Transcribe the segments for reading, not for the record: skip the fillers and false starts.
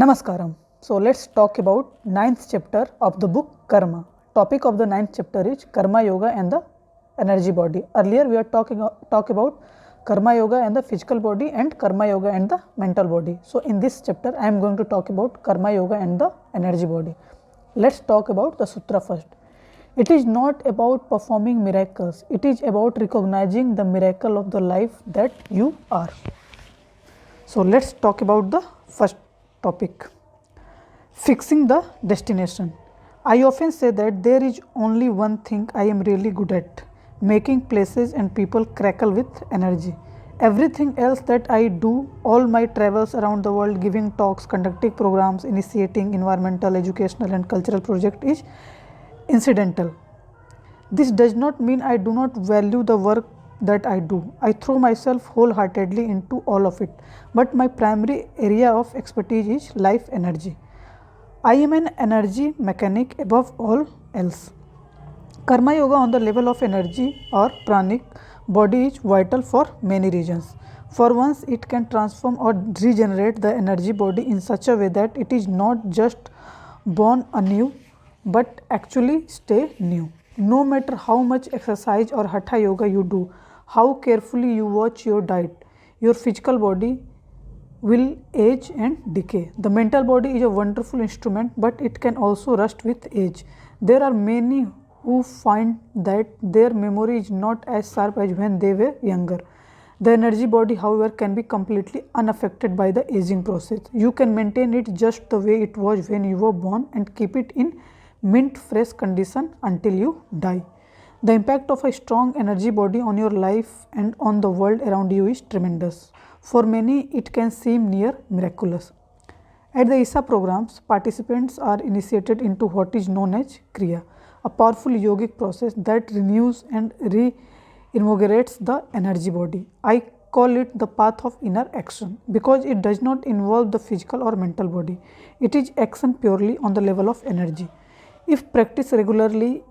Namaskaram. So let's talk about ninth chapter of the book Karma. Topic of the ninth chapter is Karma Yoga and the energy body. Earlier we are talk about Karma Yoga and the physical body and Karma Yoga and the mental body. So in this chapter I am going to talk about Karma Yoga and the energy body. Let's talk about the sutra first. It is not about performing miracles. It is about recognizing the miracle of the life that you are. So let's talk about the first topic, fixing the destination. I often say that there is only one thing I am really good at, making places and people crackle with energy. Everything else that I do, all my travels around the world, giving talks, conducting programs, initiating environmental, educational and cultural projects is incidental. This does not mean I do not value the work that I do. I throw myself wholeheartedly into all of it, but my primary area of expertise is life energy. I am an energy mechanic above all else. Karma Yoga on the level of energy or pranic body is vital for many reasons. For once, it can transform or regenerate the energy body in such a way that it is not just born anew but actually stay new. No matter how much exercise or hatha yoga you do, how carefully you watch your diet, your physical body will age and decay. The mental body is a wonderful instrument, but it can also rust with age. There are many who find that their memory is not as sharp as when they were younger. The energy body, however, can be completely unaffected by the aging process. You can maintain it just the way it was when you were born and keep it in mint fresh condition until you die. The impact of a strong energy body on your life and on the world around you is tremendous. For many, it can seem near miraculous. At the ISA programs, participants are initiated into what is known as Kriya, a powerful yogic process that renews and reinvigorates the energy body. I call it the path of inner action because it does not involve the physical or mental body. It is action purely on the level of energy. If practiced regularly,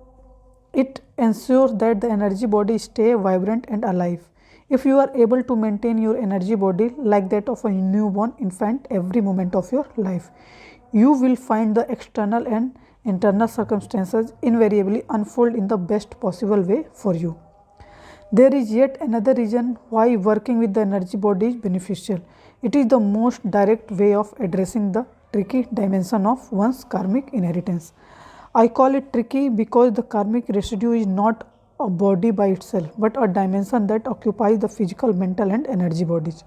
it ensures that the energy body stay vibrant and alive. If you are able to maintain your energy body like that of a newborn infant every moment of your life, you will find the external and internal circumstances invariably unfold in the best possible way for you. There is yet another reason why working with the energy body is beneficial. It is the most direct way of addressing the tricky dimension of one's karmic inheritance. I call it tricky because the karmic residue is not a body by itself, but a dimension that occupies the physical, mental, and energy bodies.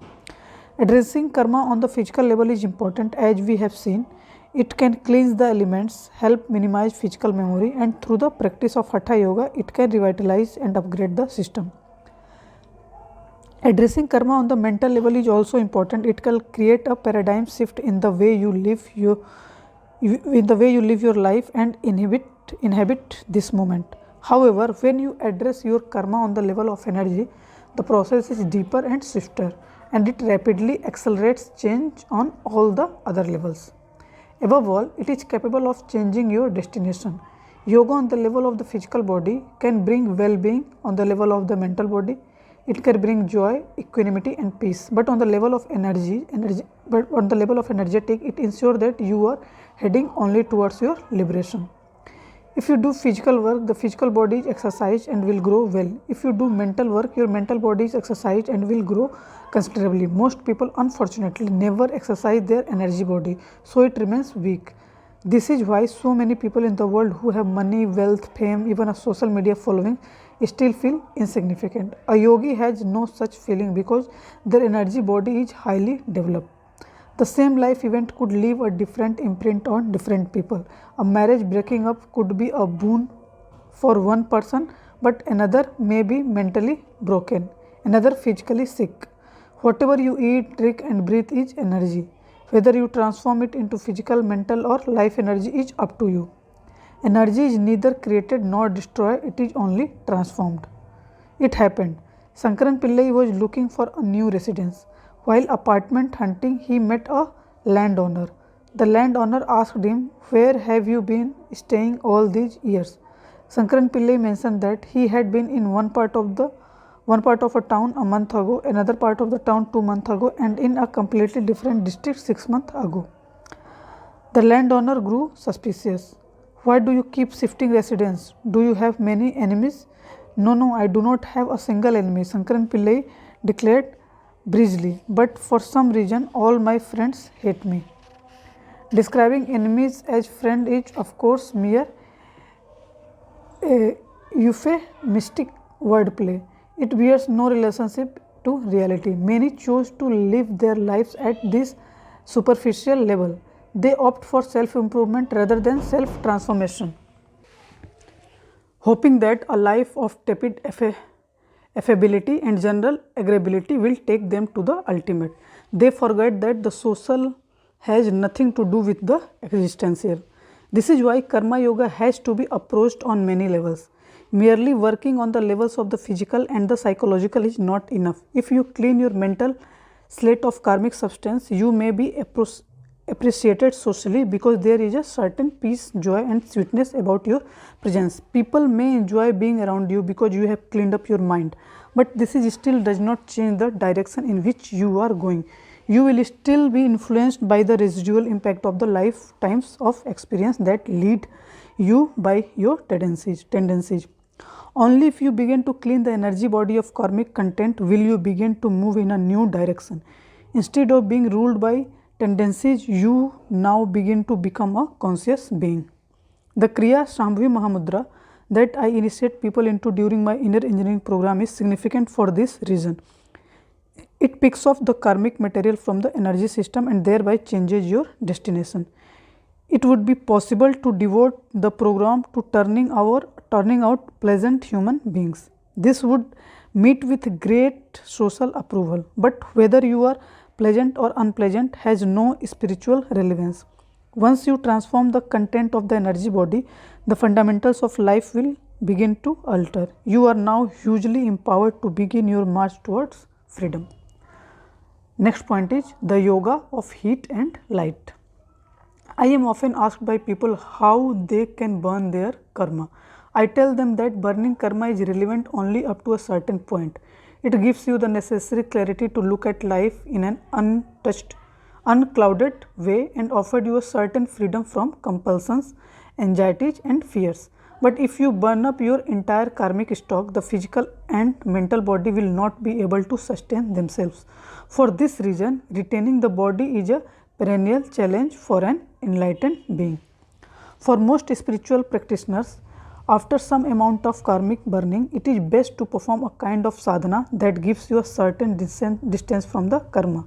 Addressing karma on the physical level is important, as we have seen. It can cleanse the elements, help minimize physical memory, and through the practice of hatha yoga, it can revitalize and upgrade the system. Addressing karma on the mental level is also important. It can create a paradigm shift in the way you live your life and inhabit this moment. However, when you address your karma on the level of energy, the process is deeper and swifter, and it rapidly accelerates change on all the other levels. Above all, it is capable of changing your destination. Yoga on the level of the physical body can bring well-being. On the level of the mental body, it can bring joy, equanimity and peace. But on the level of energetic, it ensures that you are heading only towards your liberation. If you do physical work, the physical body is exercised and will grow well. If you do mental work, your mental body is exercised and will grow considerably. Most people unfortunately never exercise their energy body, so it remains weak. This is why so many people in the world who have money, wealth, fame, even a social media following still feel insignificant. A yogi has no such feeling because their energy body is highly developed. The same life event could leave a different imprint on different people. A marriage breaking up could be a boon for one person, but another may be mentally broken, another physically sick. Whatever you eat, drink and breathe is energy. Whether you transform it into physical, mental or life energy is up to you. Energy is neither created nor destroyed, it is only transformed. It happened. Sankaran Pillai was looking for a new residence. While apartment hunting, he met a landowner. The landowner asked him, "Where have you been staying all these years?" Sankaran Pillai mentioned that he had been in one part of a town a month ago, another part of the town 2 months ago, and in a completely different district 6 months ago. The landowner grew suspicious. Why do you keep shifting residence? Do you have many enemies? No, no, I do not have a single enemy, Sankaran Pillai declared breezily. But for some reason, all my friends hate me. Describing enemies as friend is, of course, mere euphemistic wordplay. It bears no relationship to reality. Many choose to live their lives at this superficial level. They opt for self improvement rather than self transformation, hoping that a life of tepid affability and general agreeability will take them to the ultimate. They forget that the social has nothing to do with the existential. This is why Karma Yoga has to be approached on many levels. Merely working on the levels of the physical and the psychological is not enough. If you clean your mental slate of karmic substance, you may be appreciated socially because there is a certain peace, joy and sweetness about your presence. People may enjoy being around you because you have cleaned up your mind, but this is still does not change the direction in which you are going. You will still be influenced by the residual impact of the lifetimes of experience that lead you by your tendencies. Only if you begin to clean the energy body of karmic content will you begin to move in a new direction. Instead of being ruled by tendencies, you now begin to become a conscious being. The Kriya Shambhavi Mahamudra that I initiate people into during my inner engineering program is significant for this reason. It picks off the karmic material from the energy system and thereby changes your destination. It would be possible to devote the program to turning out pleasant human beings. This would meet with great social approval, but whether you are pleasant or unpleasant has no spiritual relevance. Once you transform the content of the energy body, the fundamentals of life will begin to alter. You are now hugely empowered to begin your march towards freedom. Next point is the yoga of heat and light. I am often asked by people how they can burn their karma. I tell them that burning karma is relevant only up to a certain point. It gives you the necessary clarity to look at life in an untouched, unclouded way and offered you a certain freedom from compulsions, anxieties and fears. But if you burn up your entire karmic stock, the physical and mental body will not be able to sustain themselves. For this reason, retaining the body is a perennial challenge for an enlightened being. For most spiritual practitioners, after some amount of karmic burning, it is best to perform a kind of sadhana that gives you a certain distance from the karma.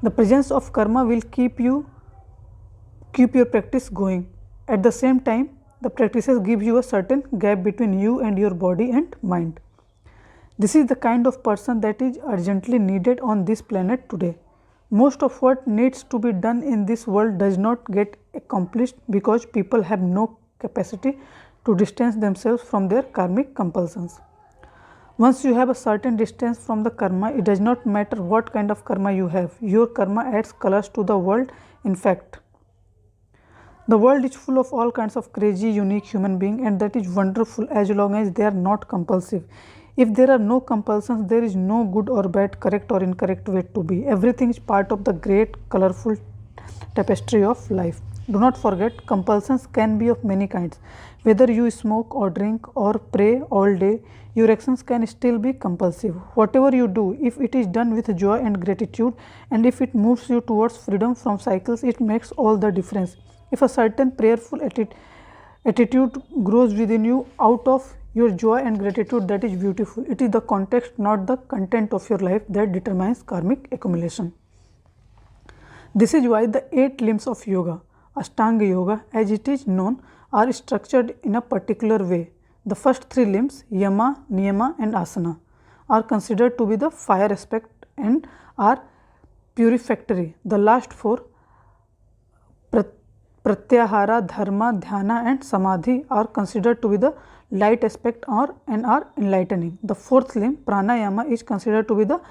The presence of karma will keep your practice going. At the same time, the practices give you a certain gap between you and your body and mind. This is the kind of person that is urgently needed on this planet today. Most of what needs to be done in this world does not get accomplished because people have no capacity to distance themselves from their karmic compulsions. Once you have a certain distance from the karma, it does not matter what kind of karma you have. Your karma adds colors to the world. In fact, the world is full of all kinds of crazy, unique human beings, and that is wonderful as long as they are not compulsive. If there are no compulsions, there is no good or bad, correct or incorrect way to be. Everything is part of the great colorful tapestry of life. Do not forget, compulsions can be of many kinds. Whether you smoke or drink or pray all day, your actions can still be compulsive. Whatever you do, if it is done with joy and gratitude, and if it moves you towards freedom from cycles, it makes all the difference. If a certain prayerful attitude grows within you out of your joy and gratitude, that is beautiful. It is the context, not the content of your life, that determines karmic accumulation. This is why the 8 limbs of yoga, Ashtanga Yoga as it is known, are structured in a particular way. The first 3 limbs, Yama, Niyama and Asana, are considered to be the fire aspect and are purificatory. The last 4, Pratyahara, Dharma, Dhyana and Samadhi, are considered to be the light aspect and are enlightening. The 4th limb, Pranayama, is considered to be the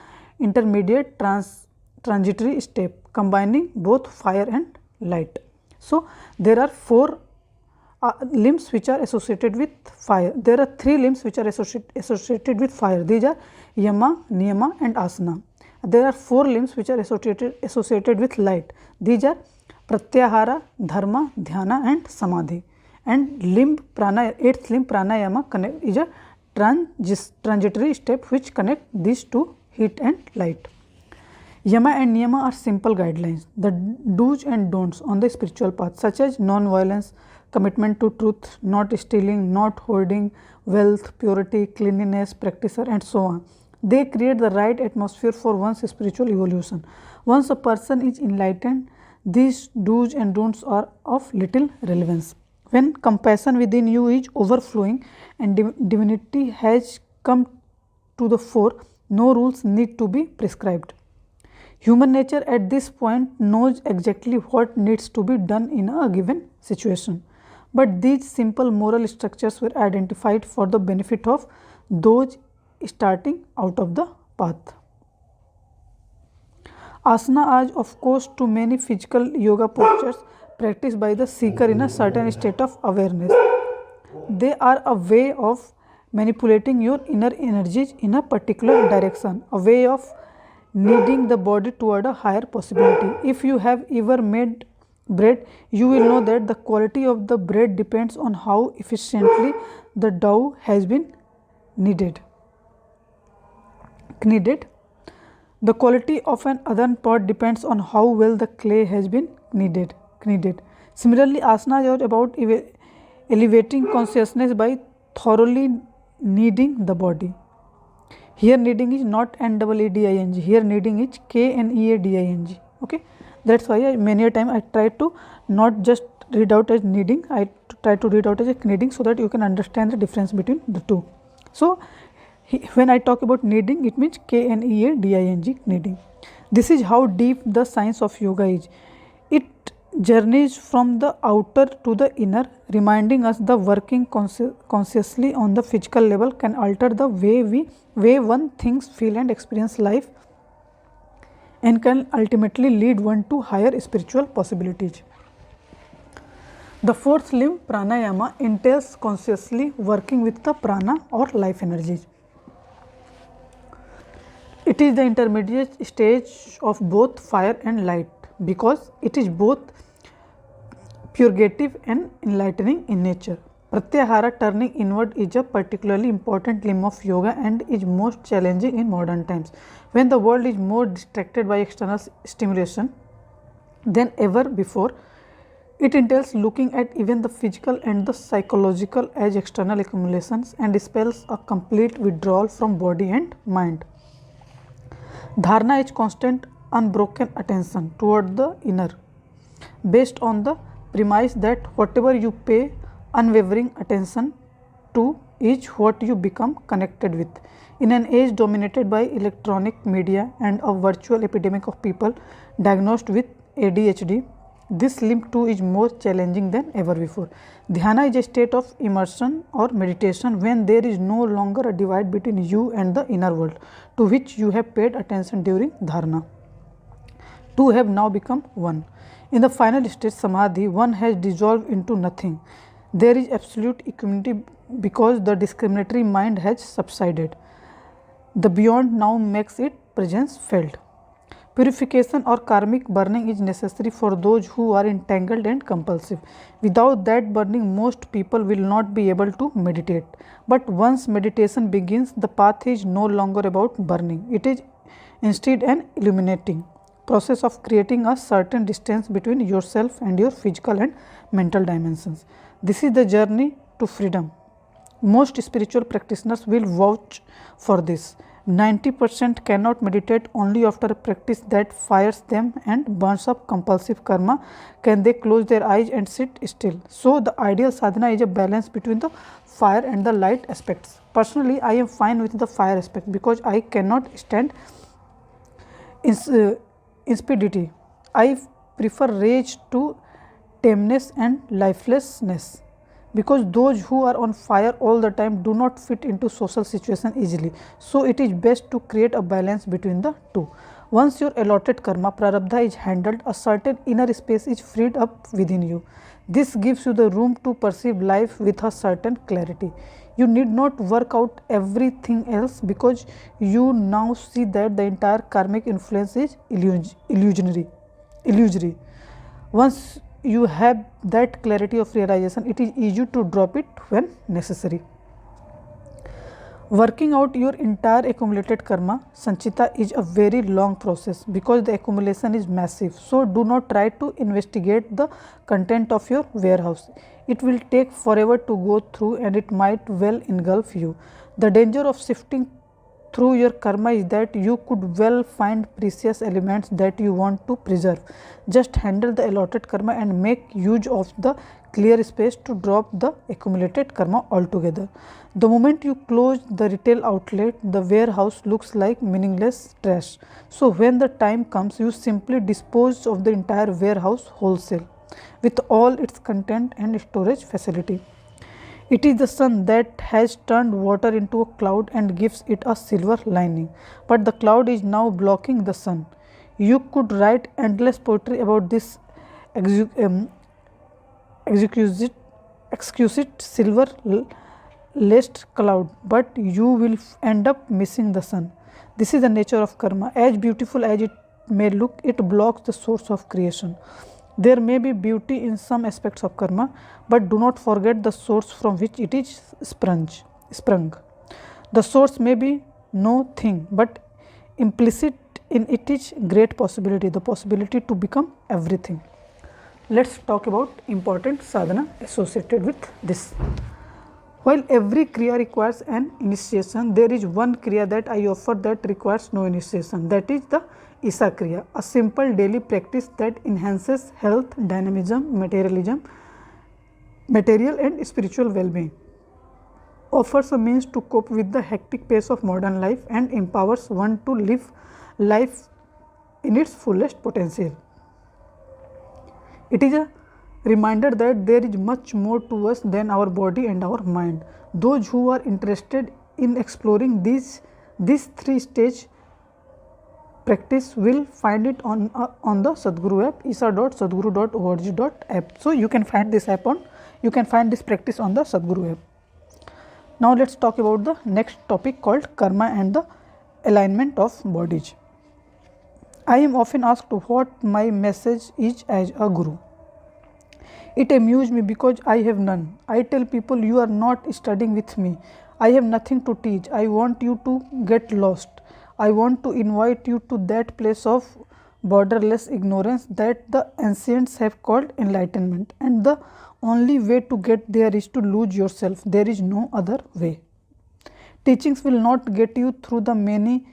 intermediate transitory step, combining both fire and light. So, there are 4 limbs which are associated with fire. There are 3 limbs which are associated with fire. These are Yama, Niyama and Asana. There are 4 limbs which are associated with light. These are Pratyahara, Dharma, Dhyana and Samadhi. And eighth limb pranayama is a transitory step which connect these two, heat and light. Yama and Niyama are simple guidelines, the do's and don'ts on the spiritual path, such as non-violence, commitment to truth, not stealing, not hoarding wealth, purity, cleanliness, practicer and so on. They create the right atmosphere for one's spiritual evolution. Once a person is enlightened, these do's and don'ts are of little relevance. When compassion within you is overflowing and divinity has come to the fore, no rules need to be prescribed. Human nature at this point knows exactly what needs to be done in a given situation. But these simple moral structures were identified for the benefit of those starting out of the path. Asana are of course to many physical yoga postures practiced by the seeker in a certain state of awareness. They are a way of manipulating your inner energies in a particular direction, a way of kneading the body toward a higher possibility. If you have ever made bread, you will know that the quality of the bread depends on how efficiently the dough has been kneaded. The quality of an earthen pot depends on how well the clay has been kneaded. Similarly, asanas are about elevating consciousness by thoroughly kneading the body. Here kneading is not N-E-E-D-I-N-G. Here kneading is K-N-E-A-D-I-N-G. Okay, that's why many a time I try to not just read out as kneading. I try to read out as a kneading so that you can understand the difference between the two. So when I talk about kneading, it means K-N-E-A-D-I-N-G, kneading. This is how deep the science of yoga is. It journeys from the outer to the inner, reminding us the working consciously on the physical level can alter the way one thinks, feel and experience life, and can ultimately lead one to higher spiritual possibilities. The fourth limb, pranayama, entails consciously working with the prana or life energies. It is the intermediate stage of both fire and light because it is both purgative and enlightening in nature. Pratyahara, turning inward, is a particularly important limb of yoga and is most challenging in modern times, when the world is more distracted by external stimulation than ever before. It entails looking at even the physical and the psychological as external accumulations and spells a complete withdrawal from body and mind. Dharana is constant, unbroken attention toward the inner, based on the premise that whatever you pay unwavering attention to is what you become connected with. In an age dominated by electronic media and a virtual epidemic of people diagnosed with ADHD, this limb too is more challenging than ever before. Dhyana is a state of immersion or meditation when there is no longer a divide between you and the inner world to which you have paid attention during dharana. Two have now become one. In the final stage, samadhi, one has dissolved into nothing. There is absolute equanimity because the discriminatory mind has subsided. The beyond now makes its presence felt. Purification or karmic burning is necessary for those who are entangled and compulsive. Without that burning, most people will not be able to meditate. But once meditation begins, the path is no longer about burning. It is instead an illuminating process of creating a certain distance between yourself and your physical and mental dimensions. This is the journey to freedom. Most spiritual practitioners will vouch for this. 90% cannot meditate only after a practice that fires them and burns up compulsive karma can they close their eyes and sit still. So the ideal sadhana is a balance between the fire and the light aspects. Personally, I am fine with the fire aspect because I cannot stand insipidity. I prefer rage to tameness and lifelessness, because those who are on fire all the time do not fit into social situation easily. So it is best to create a balance between the two. Once your allotted karma prarabdha is handled, a certain inner space is freed up within you. This gives you the room to perceive life with a certain clarity. You need not work out everything else because you now see that the entire karmic influence is illusory. Once you have that clarity of realization, it is easy to drop it when necessary. Working out your entire accumulated karma, Sanchita, is a very long process because the accumulation is massive. So, do not try to investigate the content of your warehouse. It will take forever to go through and it might well engulf you. The danger of sifting through your karma is that you could well find precious elements that you want to preserve. Just handle the allotted karma and make use of the clear space to drop the accumulated karma altogether. The moment you close the retail outlet, the warehouse looks like meaningless trash. So when the time comes, you simply dispose of the entire warehouse wholesale with all its content and storage facility. It is the sun that has turned water into a cloud and gives it a silver lining, but the cloud is now blocking the sun. You could write endless poetry about this exquisite, exquisite silver laced cloud, but you will end up missing the sun. This is the nature of karma. As beautiful as it may look, it blocks the source of creation. There may be beauty in some aspects of karma, but do not forget the source from which it is sprung. The source may be no thing, but implicit in it is great possibility, the possibility to become everything. Let's talk about important sadhana associated with this. While every kriya requires an initiation, there is one kriya that I offer that requires no initiation, that is the Isa Kriya, a simple daily practice that enhances health, dynamism, material and spiritual well-being, offers a means to cope with the hectic pace of modern life and empowers one to live life in its fullest potential. It is a reminder that there is much more to us than our body and our mind. Those who are interested in exploring this three-stage practice will find it on the Sadhguru app, isa.sadhguru.org.app. So you can find this practice on the Sadhguru app. Now let's talk about the next topic called karma and the alignment of bodies. I am often asked what my message is as a guru. It amuses me because I have none. I tell people, you are not studying with me. I have nothing to teach. I want you to get lost. I want to invite you to that place of borderless ignorance that the ancients have called enlightenment, and the only way to get there is to lose yourself. There is no other way. Teachings will not get you through the many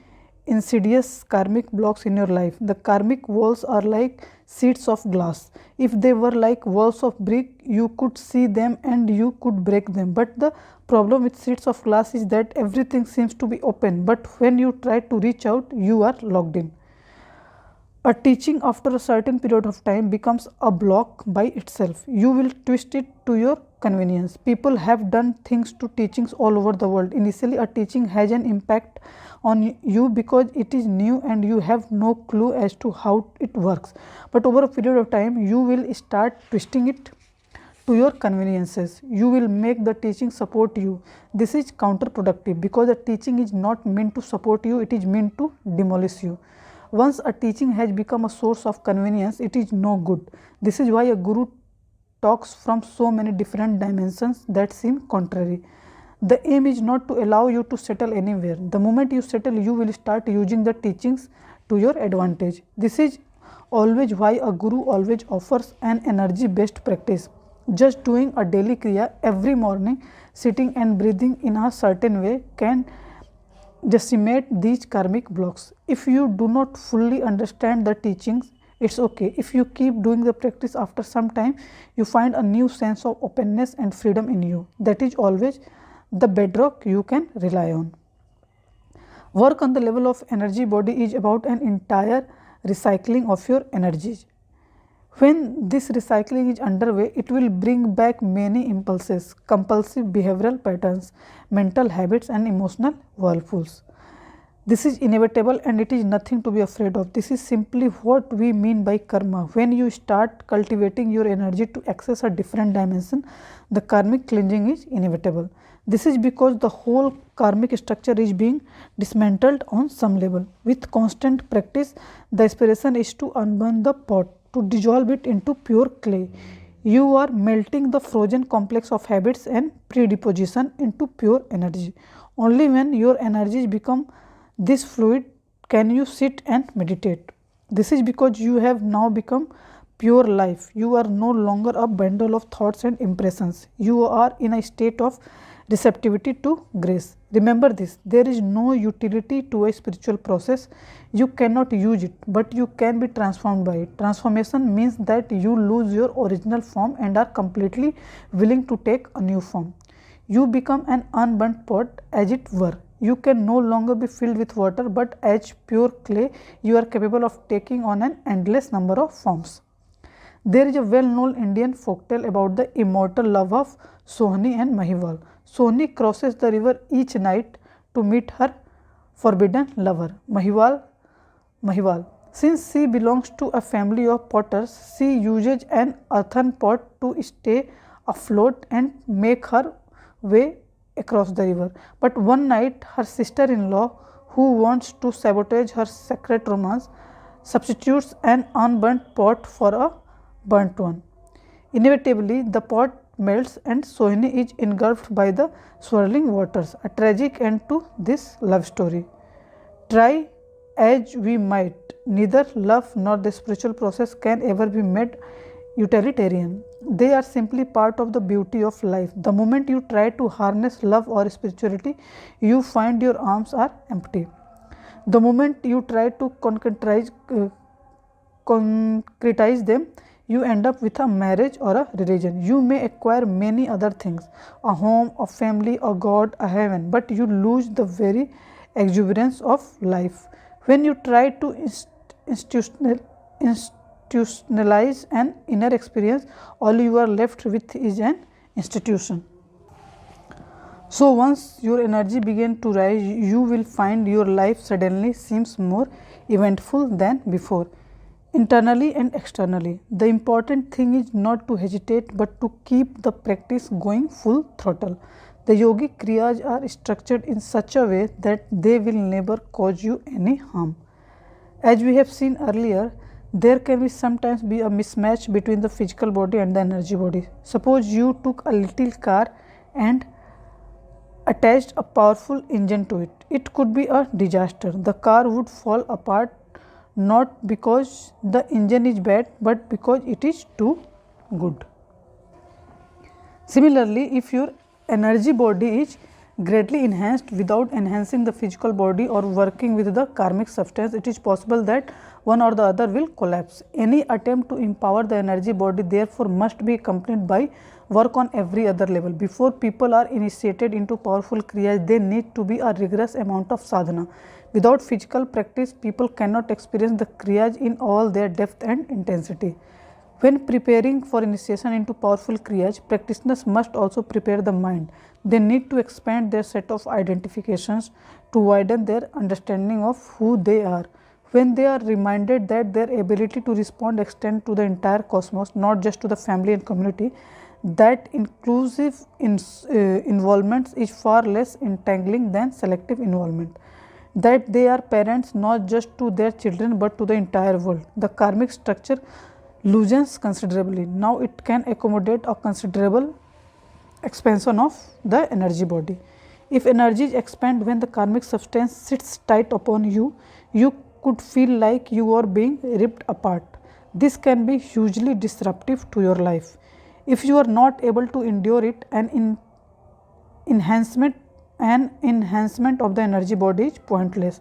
insidious karmic blocks in your life. The karmic walls are like sheets of glass. If they were like walls of brick, you could see them and you could break them. But the problem with sheets of glass is that everything seems to be open, but when you try to reach out, you are locked in. A teaching after a certain period of time becomes a block by itself. You will twist it to your convenience. People have done things to teachings all over the world. Initially, a teaching has an impact on you because it is new and you have no clue as to how it works. But over a period of time, you will start twisting it to your conveniences. You will make the teaching support you. This is counterproductive because the teaching is not meant to support you, it is meant to demolish you. Once a teaching has become a source of convenience, it is no good. This is why a guru talks from so many different dimensions that seem contrary. The aim is not to allow you to settle anywhere. The moment you settle, you will start using the teachings to your advantage. This is always why a guru always offers an energy-based practice. Just doing a daily kriya every morning, sitting and breathing in a certain way can decimate these karmic blocks. If you do not fully understand the teachings, it's okay. If you keep doing the practice, after some time, you find a new sense of openness and freedom in you. That is always the bedrock you can rely on. Work on the level of energy body is about an entire recycling of your energies. When this recycling is underway, it will bring back many impulses, compulsive behavioral patterns, mental habits and emotional whirlpools. This is inevitable and it is nothing to be afraid of. This is simply what we mean by karma. When you start cultivating your energy to access a different dimension, the karmic cleansing is inevitable. This is because the whole karmic structure is being dismantled on some level. With constant practice, the aspiration is to unburn the pot, to dissolve it into pure clay. You are melting the frozen complex of habits and predisposition into pure energy. Only when your energies become this fluid can you sit and meditate. This is because you have now become pure life. You are no longer a bundle of thoughts and impressions. You are in a state of receptivity to grace. Remember this, there is no utility to a spiritual process. You cannot use it, but you can be transformed by it. Transformation means that you lose your original form and are completely willing to take a new form. You become an unburnt pot, as it were. You can no longer be filled with water, but as pure clay, you are capable of taking on an endless number of forms. There is a well-known Indian folktale about the immortal love of Sohni and Mahiwal. Sohni crosses the river each night to meet her forbidden lover, Mahiwal. Since she belongs to a family of potters, she uses an earthen pot to stay afloat and make her way across the river. But one night, her sister-in-law, who wants to sabotage her sacred romance, substitutes an unburnt pot for a burnt one. Inevitably, the pot melts and Sohini is engulfed by the swirling waters, a tragic end to this love story. Try as we might, neither love nor the spiritual process can ever be made utilitarian. They are simply part of the beauty of life. The moment you try to harness love or spirituality, you find your arms are empty. The moment you try to concretize them, you end up with a marriage or a religion. You may acquire many other things, a home, a family, a God, a heaven, but you lose the very exuberance of life. When you try to institutionalize an inner experience, all you are left with is an institution. So once your energy begins to rise, you will find your life suddenly seems more eventful than before, internally and externally. The important thing is not to hesitate, but to keep the practice going full throttle. The yogic kriyas are structured in such a way that they will never cause you any harm. As we have seen earlier, there can sometimes be a mismatch between the physical body and the energy body. Suppose you took a little car and attached a powerful engine to it. It could be a disaster. The car would fall apart not because the engine is bad, but because it is too good. Similarly, if your energy body is greatly enhanced without enhancing the physical body or working with the karmic substance, it is possible that one or the other will collapse. Any attempt to empower the energy body therefore must be accompanied by work on every other level. Before people are initiated into powerful kriyas, they need to be a rigorous amount of sadhana. Without physical practice, people cannot experience the kriyas in all their depth and intensity. When preparing for initiation into powerful kriyas, practitioners must also prepare the mind. They need to expand their set of identifications to widen their understanding of who they are. When they are reminded that their ability to respond extends to the entire cosmos, not just to the family and community, that inclusive involvement is far less entangling than selective involvement. That they are parents not just to their children but to the entire world. The karmic structure loosens considerably. Now it can accommodate a considerable expansion of the energy body. If energies expand when the karmic substance sits tight upon you, you could feel like you are being ripped apart. This can be hugely disruptive to your life. If you are not able to endure it, an enhancement of the energy body is pointless.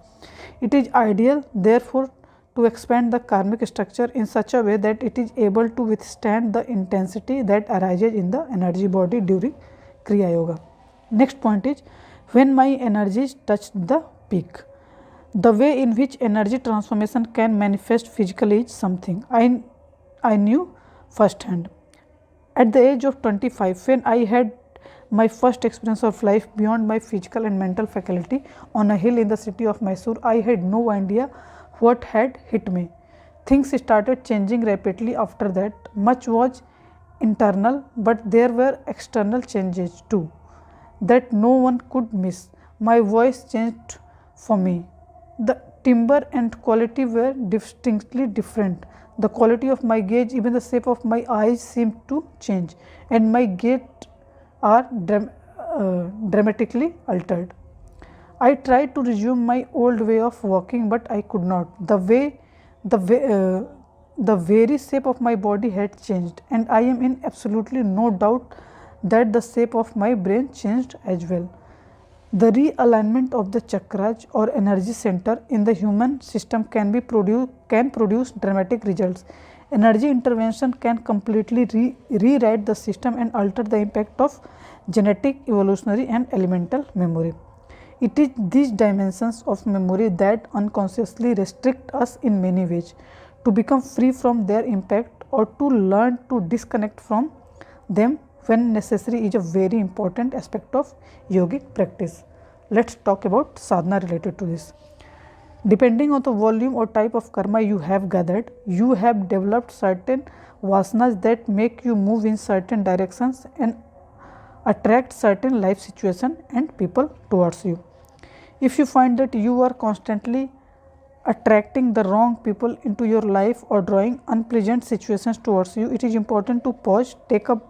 It is ideal, therefore, to expand the karmic structure in such a way that it is able to withstand the intensity that arises in the energy body during Kriya Yoga. Next point is, when my energies touch the peak. The way in which energy transformation can manifest physically is something I knew firsthand. At the age of 25, when I had my first experience of life beyond my physical and mental faculty on a hill in the city of Mysore, I had no idea what had hit me. Things started changing rapidly after that. Much was internal, but there were external changes too that no one could miss. My voice changed for me. The timbre and quality were distinctly different. The quality of my gaze, even the shape of my eyes seem to change, and my gait are dramatically altered. I tried to resume my old way of walking, but I could not. The way, the very shape of my body had changed, and I am in absolutely no doubt that the shape of my brain changed as well. The realignment of the chakras or energy center in the human system can produce dramatic results. Energy intervention can completely rewrite the system and alter the impact of genetic, evolutionary, and elemental memory. It is these dimensions of memory that unconsciously restrict us in many ways. To become free from their impact or to learn to disconnect from them when necessary is a very important aspect of yogic practice. Let's talk about sadhana related to this. Depending on the volume or type of karma you have gathered, you have developed certain vasanas that make you move in certain directions and attract certain life situations and people towards you. If you find that you are constantly attracting the wrong people into your life or drawing unpleasant situations towards you, it is important to pause, take a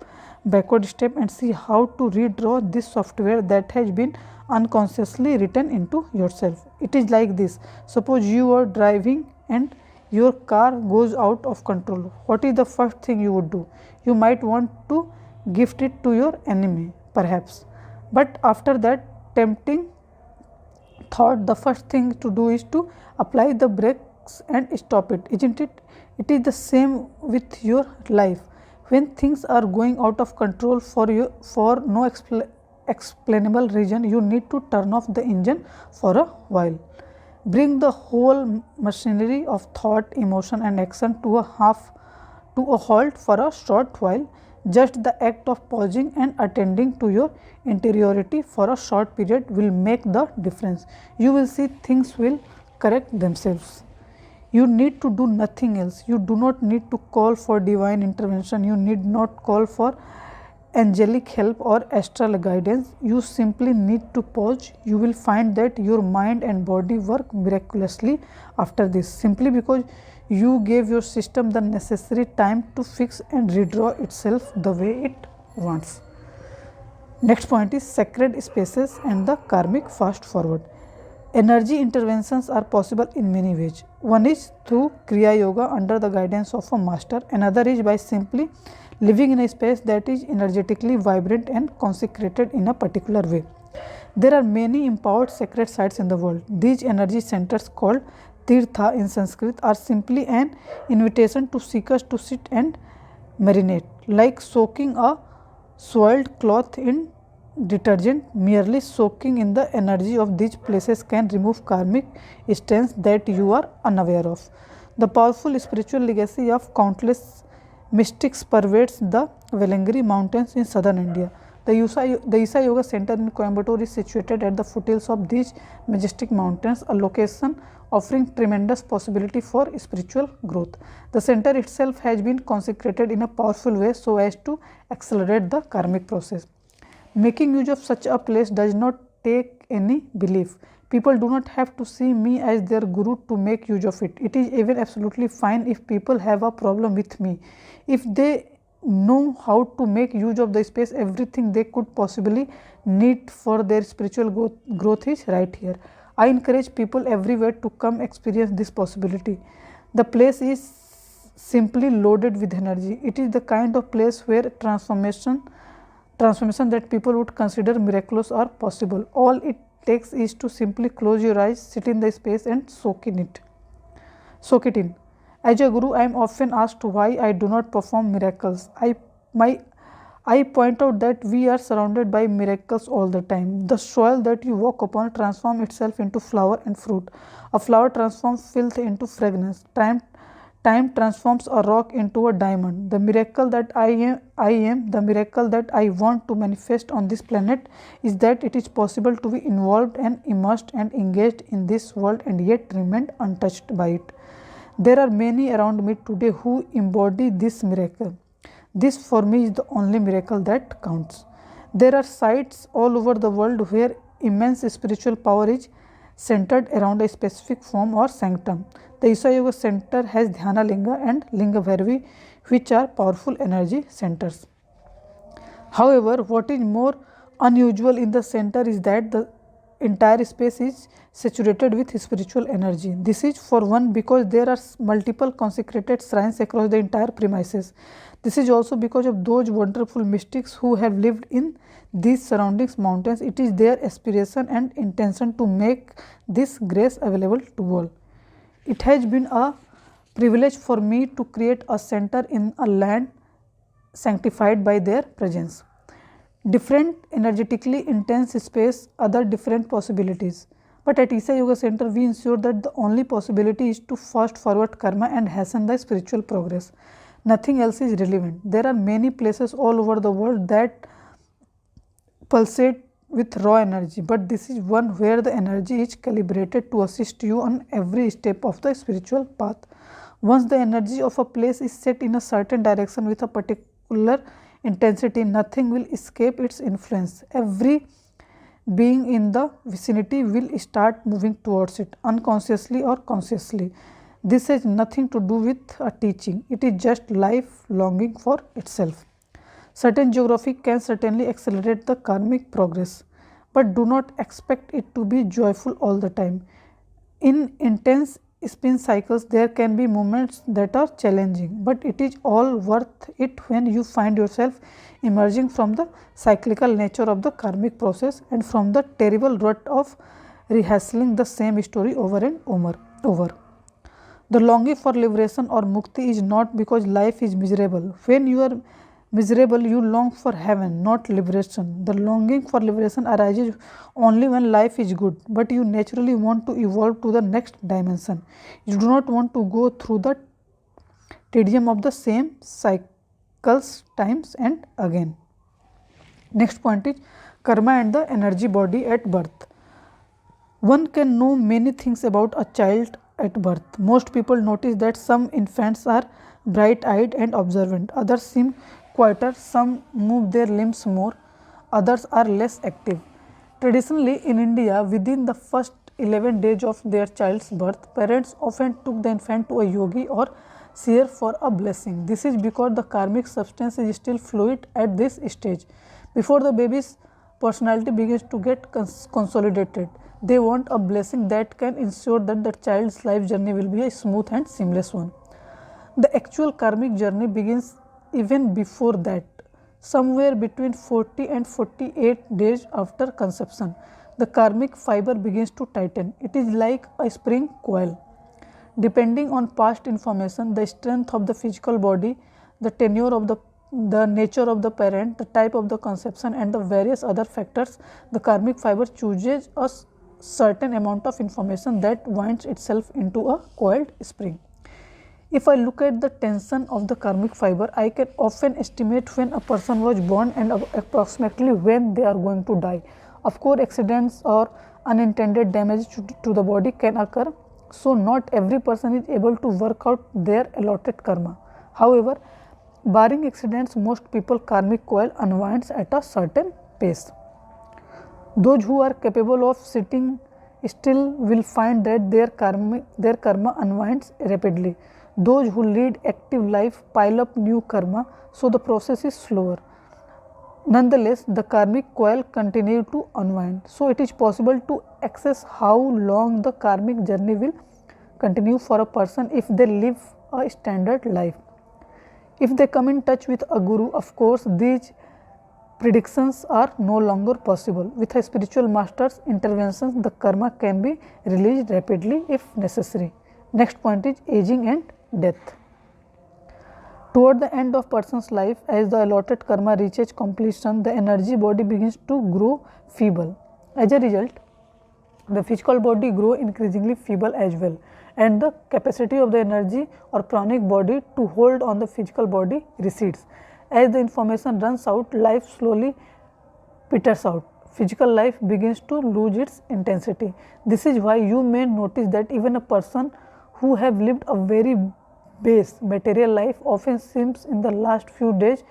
backward step and see how to redraw this software that has been unconsciously written into yourself. It is like this. Suppose you are driving and your car goes out of control. What is the first thing you would do? You might want to gift it to your enemy, perhaps. But after that tempting thought, the first thing to do is to apply the brakes and stop it, isn't it? It is the same with your life. When things are going out of control for no explainable reason, you need to turn off the engine for a while. Bring the whole machinery of thought, emotion and action to a halt for a short while. Just the act of pausing and attending to your interiority for a short period will make the difference. You will see things will correct themselves. You need to do nothing else. You do not need to call for divine intervention. You need not call for angelic help or astral guidance. You simply need to pause. You will find that your mind and body work miraculously after this, simply because you gave your system the necessary time to fix and redraw itself the way it wants. Next point is sacred spaces and the karmic fast forward. Energy interventions are possible in many ways. One is through Kriya Yoga under the guidance of a master. Another is by simply living in a space that is energetically vibrant and consecrated in a particular way. There are many empowered sacred sites in the world. These energy centers, called Tirtha in Sanskrit, are simply an invitation to seekers to sit and marinate. Like soaking a soiled cloth in detergent, merely soaking in the energy of these places can remove karmic stains that you are unaware of. The powerful spiritual legacy of countless mystics pervades the Velangiri mountains in southern India. The Isa Yoga Center in Coimbatore is situated at the foothills of these majestic mountains, a location offering tremendous possibility for spiritual growth. The center itself has been consecrated in a powerful way so as to accelerate the karmic process. Making use of such a place does not take any belief. People do not have to see me as their guru to make use of it. It is even absolutely fine if people have a problem with me. If they know how to make use of the space, everything they could possibly need for their spiritual growth is right here. I encourage people everywhere to come experience this possibility. The place is simply loaded with energy. It is the kind of place where transformation that people would consider miraculous are possible. All it takes is to simply close your eyes, sit in the space and soak it in. As a guru, I am often asked why I do not perform miracles. I point out that we are surrounded by miracles all the time. The soil that you walk upon transforms itself into flower and fruit. A flower transforms filth into fragrance. Time transforms a rock into a diamond. The miracle that I am, the miracle that I want to manifest on this planet is that it is possible to be involved and immersed and engaged in this world and yet remain untouched by it. There are many around me today who embody this miracle. This for me is the only miracle that counts. There are sites all over the world where immense spiritual power is centered around a specific form or sanctum. The Isha Yoga center has Dhyana Linga and Linga Bhairavi, which are powerful energy centers. However, what is more unusual in the center is that the entire space is saturated with spiritual energy. This is for one because there are multiple consecrated shrines across the entire premises. This is also because of those wonderful mystics who have lived in these surrounding mountains. It is their aspiration and intention to make this grace available to all. It has been a privilege for me to create a center in a land sanctified by their presence. Different energetically intense space, other different possibilities. But at Isha Yoga Center, we ensure that the only possibility is to fast forward karma and hasten the spiritual progress. Nothing else is relevant. There are many places all over the world that pulsate with raw energy, but this is one where the energy is calibrated to assist you on every step of the spiritual path. Once the energy of a place is set in a certain direction with a particular intensity, nothing will escape its influence. Every being in the vicinity will start moving towards it, unconsciously or consciously. This has nothing to do with a teaching, it is just life longing for itself. Certain geography can certainly accelerate the karmic progress, but do not expect it to be joyful all the time. In intense spin cycles, there can be moments that are challenging, but it is all worth it when you find yourself emerging from the cyclical nature of the karmic process and from the terrible rut of rehearsing the same story over and over. The longing for liberation or mukti is not because life is miserable. When you are miserable, you long for heaven, not liberation. The longing for liberation arises only when life is good, but you naturally want to evolve to the next dimension. You do not want to go through the tedium of the same cycles times and again. Next point is karma and the energy body at birth. One can know many things about a child at birth. Most people notice that some infants are bright-eyed and observant, others seem quieter, some move their limbs more, others are less active. Traditionally in India, within the first 11 days of their child's birth, parents often took the infant to a yogi or seer for a blessing. This is because the karmic substance is still fluid at this stage. Before the baby's personality begins to get consolidated, they want a blessing that can ensure that the child's life journey will be a smooth and seamless one. The actual karmic journey begins even before that, somewhere between 40 and 48 days after conception. The karmic fiber begins to tighten. It is like a spring coil. Depending on past information, the strength of the physical body, the tenure of the nature of the parent, the type of the conception and the various other factors, the karmic fiber chooses a certain amount of information that winds itself into a coiled spring. If I look at the tension of the karmic fiber, I can often estimate when a person was born and approximately when they are going to die. Of course, accidents or unintended damage to the body can occur, so not every person is able to work out their allotted karma. However, barring accidents, most people karmic coil unwinds at a certain pace. Those who are capable of sitting still will find that their karma unwinds rapidly. Those who lead active life pile up new karma, so the process is slower. Nonetheless, the karmic coil continues to unwind, so it is possible to assess how long the karmic journey will continue for a person if they live a standard life. If they come in touch with a guru, of course, these predictions are no longer possible. With a spiritual master's interventions, the karma can be released rapidly if necessary. Next point is aging and death. Toward the end of person's life, as the allotted karma reaches completion, the energy body begins to grow feeble. As a result, the physical body grows increasingly feeble as well, and the capacity of the energy or pranic body to hold on the physical body recedes. As the information runs out, life slowly peters out. Physical life begins to lose its intensity. This is why you may notice that even a person who have lived a very base material life often seems in the last few days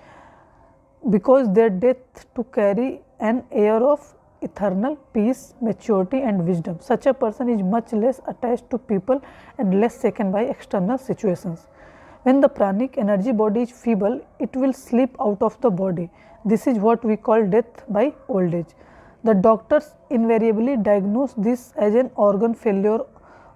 because their death to carry an air of eternal peace, maturity and wisdom. Such a person is much less attached to people and less shaken by external situations. When the pranic energy body is feeble, it will slip out of the body. This is what we call death by old age. The doctors invariably diagnose this as an organ failure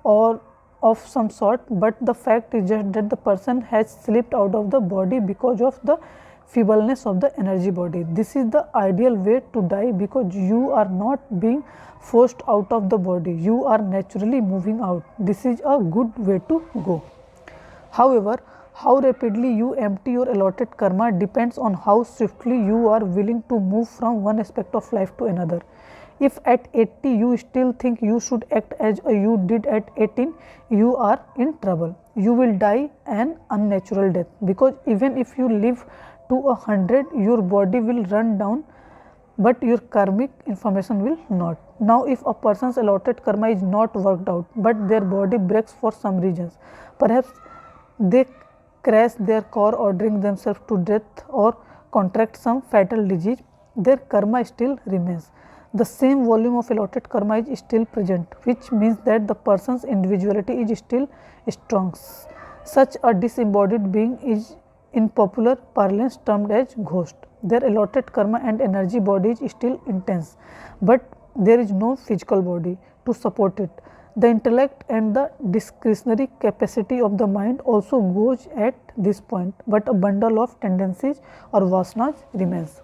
or of some sort, but the fact is just that the person has slipped out of the body because of the feebleness of the energy body. This is the ideal way to die because you are not being forced out of the body, you are naturally moving out. This is a good way to go. However, how rapidly you empty your allotted karma depends on how swiftly you are willing to move from one aspect of life to another. If at 80 you still think you should act as you did at 18, you are in trouble. You will die an unnatural death, because even if you live to 100, your body will run down, but your karmic information will not. Now, if a person's allotted karma is not worked out, but their body breaks for some reasons, perhaps they crash their car or drink themselves to death or contract some fatal disease, their karma still remains. The same volume of allotted karma is still present, which means that the person's individuality is still strong. Such a disembodied being is in popular parlance termed as ghost. Their allotted karma and energy body is still intense, but there is no physical body to support it. The intellect and the discretionary capacity of the mind also goes at this point, but a bundle of tendencies or vasanas remains.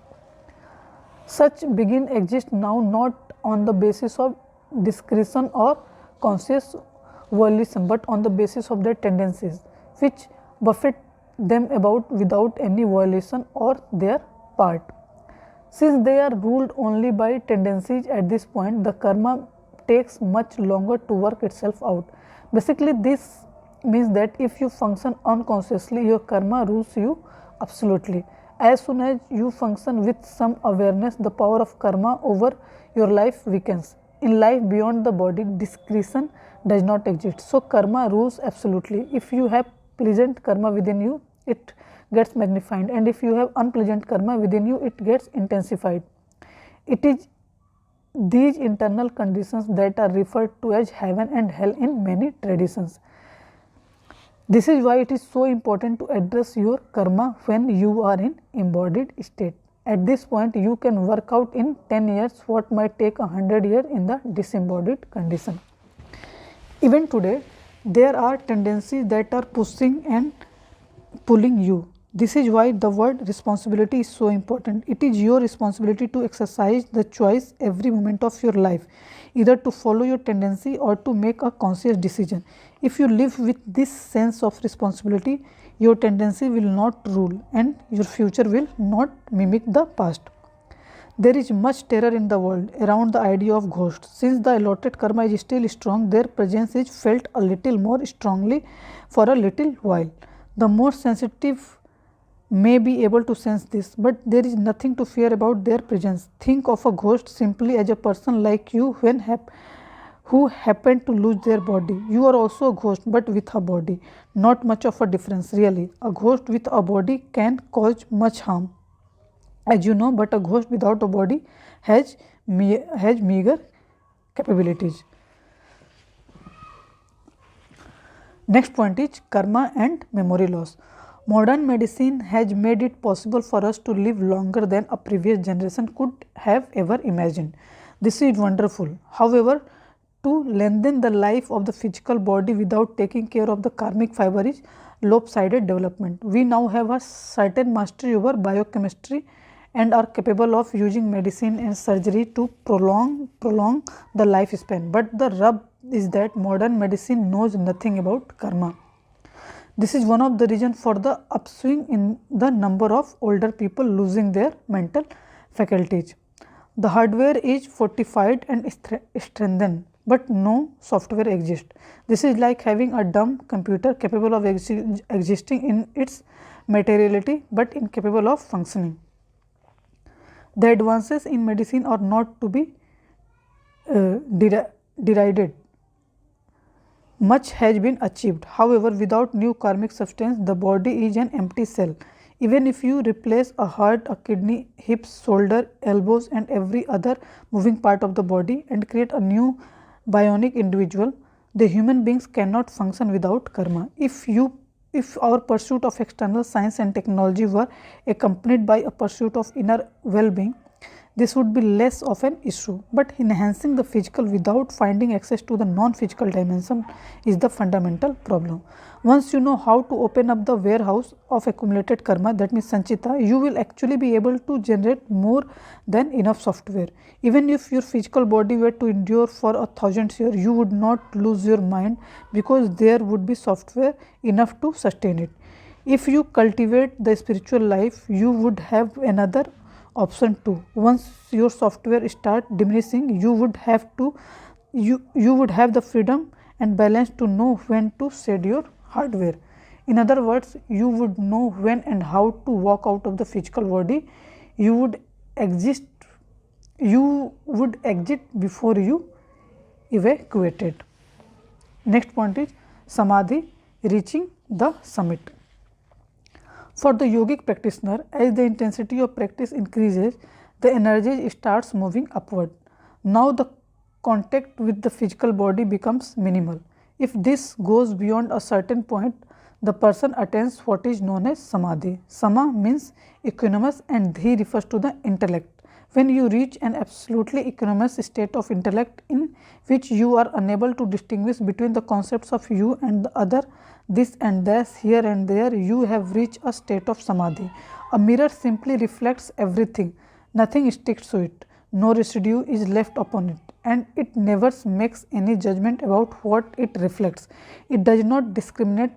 Such being exist now not on the basis of discretion or conscious volition, but on the basis of their tendencies, which buffet them about without any violation or their part. Since they are ruled only by tendencies at this point, the karma takes much longer to work itself out. Basically, this means that if you function unconsciously, your karma rules you absolutely. As soon as you function with some awareness, the power of karma over your life weakens. In life beyond the body, discretion does not exist. So, karma rules absolutely. If you have pleasant karma within you, it gets magnified, and if you have unpleasant karma within you, it gets intensified. It is these internal conditions that are referred to as heaven and hell in many traditions. This is why it is so important to address your karma when you are in embodied state. At this point, you can work out in 10 years what might take 100 years in the disembodied condition. Even today, there are tendencies that are pushing and pulling you. This is why the word responsibility is so important. It is your responsibility to exercise the choice every moment of your life, either to follow your tendency or to make a conscious decision. If you live with this sense of responsibility, your tendency will not rule and your future will not mimic the past. There is much terror in the world around the idea of ghosts. Since the allotted karma is still strong, their presence is felt a little more strongly for a little while. The more sensitive may be able to sense this, but there is nothing to fear about their presence. Think of a ghost simply as a person like you who happen to lose their body. You are also a ghost, but with a body. Not much of a difference really. A ghost with a body can cause much harm, as you know, but a ghost without a body has meager capabilities. Next point is karma and memory loss. Modern medicine has made it possible for us to live longer than a previous generation could have ever imagined. This is wonderful. However, to lengthen the life of the physical body without taking care of the karmic fiber is lopsided development. We now have a certain mastery over biochemistry and are capable of using medicine and surgery to prolong the lifespan. But the rub is that modern medicine knows nothing about karma. This is one of the reasons for the upswing in the number of older people losing their mental faculties. The hardware is fortified and strengthened, but no software exists. This is like having a dumb computer capable of existing in its materiality but incapable of functioning. The advances in medicine are not to be derided. Much has been achieved. However, without new karmic substance, the body is an empty cell. Even if you replace a heart, a kidney, hips, shoulder, elbows, and every other moving part of the body and create a new bionic individual, the human beings cannot function without karma. If our pursuit of external science and technology were accompanied by a pursuit of inner well-being, this would be less of an issue. But enhancing the physical without finding access to the non-physical dimension is the fundamental problem. Once you know how to open up the warehouse of accumulated karma, that means sanchita, you will actually be able to generate more than enough software. Even if your physical body were to endure for 1,000 years, you would not lose your mind, because there would be software enough to sustain it. If you cultivate the spiritual life, you would have another option too. Once your software start diminishing, you would have the freedom and balance to know when to shed your hardware. In other words, you would know when and how to walk out of the physical body. You would exit before you evacuated. Next point is samadhi, reaching the summit. For the yogic practitioner, as the intensity of practice increases, the energy starts moving upward. Now the contact with the physical body becomes minimal. If this goes beyond a certain point, the person attains what is known as samadhi. Sama means equanimous and dhi refers to the intellect. When you reach an absolutely equanimous state of intellect in which you are unable to distinguish between the concepts of you and the other, this and that, here and there, you have reached a state of samadhi. A mirror simply reflects everything, nothing sticks to it, no residue is left upon it, and it never makes any judgment about what it reflects. It does not discriminate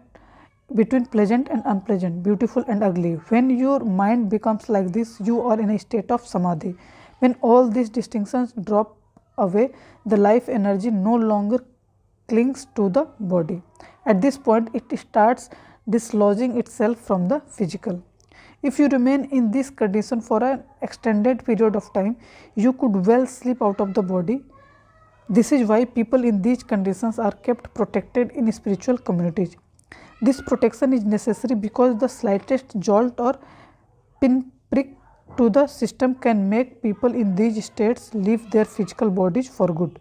between pleasant and unpleasant, beautiful and ugly. When your mind becomes like this, you are in a state of samadhi. When all these distinctions drop away, the life energy no longer clings to the body. At this point, it starts dislodging itself from the physical. If you remain in this condition for an extended period of time, you could well slip out of the body. This is why people in these conditions are kept protected in spiritual communities. This protection is necessary because the slightest jolt or pinprick to the system can make people in these states leave their physical bodies for good.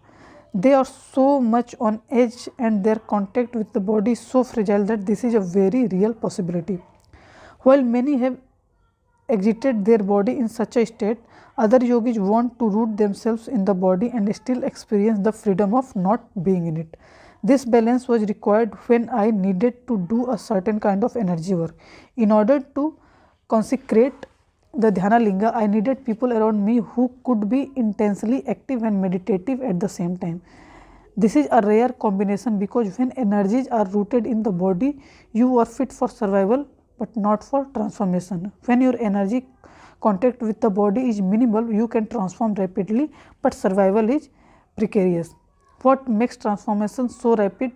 They are so much on edge and their contact with the body is so fragile that this is a very real possibility. While many have exited their body in such a state, other yogis want to root themselves in the body and still experience the freedom of not being in it. This balance was required when I needed to do a certain kind of energy work. In order to consecrate the Dhyana Linga, I needed people around me who could be intensely active and meditative at the same time. This is a rare combination because when energies are rooted in the body, you are fit for survival but not for transformation. When your energy contact with the body is minimal, you can transform rapidly, but survival is precarious. What makes transformation so rapid